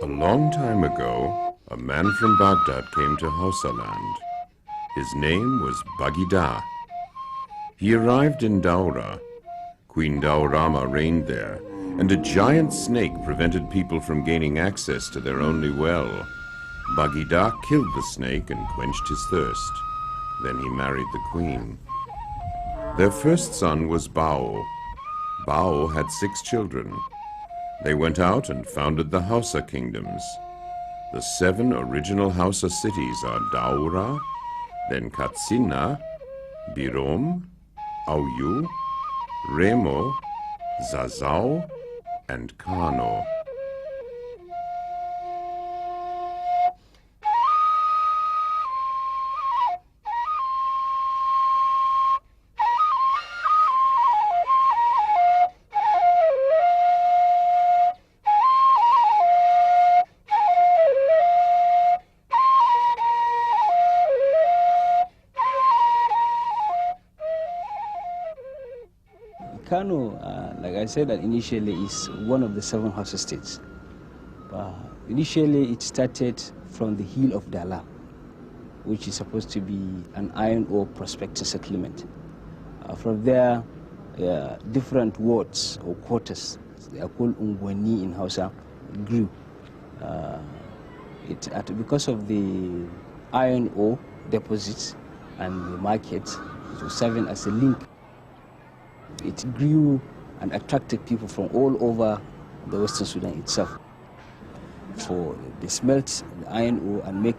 long time ago, a man from Baghdad came to Hausa land. His name was Bagida. He arrived in Daura. Queen Daurama reigned there, and a giant snake prevented people from gaining access to their only well. Bagida killed the snake and quenched his thirst. Then he married the queen. Their first son was Bao. Bao had 6 children. They went out and founded the Hausa kingdoms. The 7 original Hausa cities are Daura, then Katsina, Birom, Auyu, Remo, Zazau, and Kano. Kano, like I said, that initially is one of the 7 Hausa states. Initially, it started from the hill of Dala, which is supposed to be an iron ore prospecting settlement. From there, different wards or quarters, they are called Ungwani in Hausa, grew. Because of the iron ore deposits and the market, it was serving as a link. It grew and attracted people from all over the Western Sudan itself. For they smelt the iron ore and make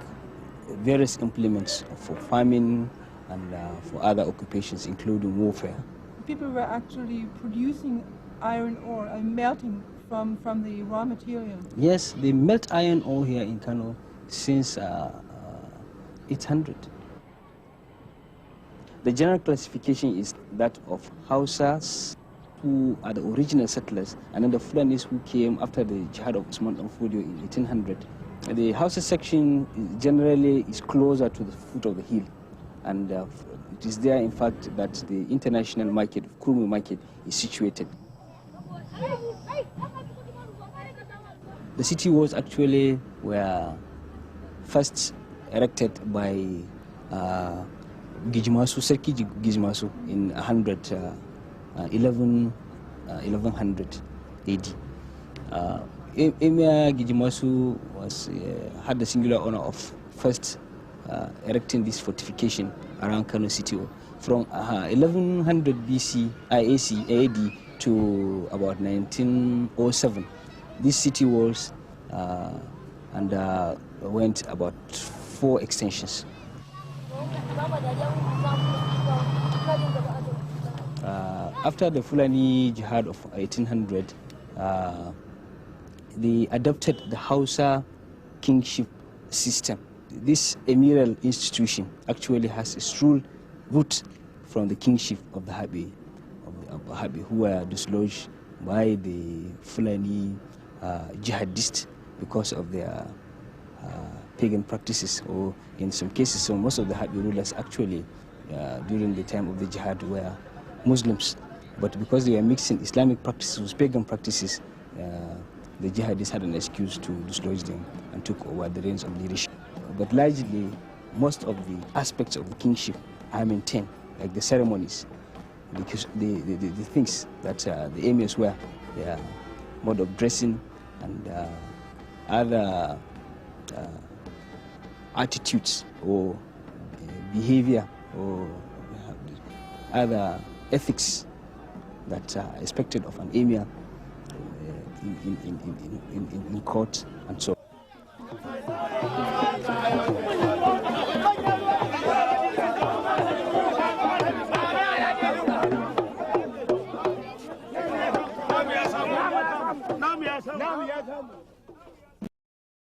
various implements for farming and for other occupations, including warfare. People were actually producing iron ore and melting from the raw material. Yes, they melt iron ore here in Kano since 800. The general classification is that of Hausas, who are the original settlers, and then the Fulanis who came after the jihad of Usman and Fodio in 1800. The Hausa section generally is closer to the foot of the hill, and it is there, in fact, that the international market, Kurmi market, is situated. The city walls actually were first erected by Gijmasu, Serki Gijmasu in 1100 AD. Emir Gijmasu had the singular honor of first erecting this fortification around Kano city from 1100 BC, IAC, AD to about 1907. This city walls went about 4 extensions. After the Fulani jihad of 1800, they adopted the Hausa kingship system. This emiral institution actually has its true root from the kingship of the Habi, who were dislodged by the Fulani jihadists because of their pagan practices, or in some cases, so most of the Habi rulers actually during the time of the jihad were Muslims, but because they were mixing Islamic practices with pagan practices, the jihadists had an excuse to dislodge them and took over the reins of leadership. But largely, most of the aspects of the kingship are maintained, like the ceremonies, because the things that the emirs wear, their mode of dressing and other attitudes or behavior or other ethics that are expected of an emir in court and so on. Now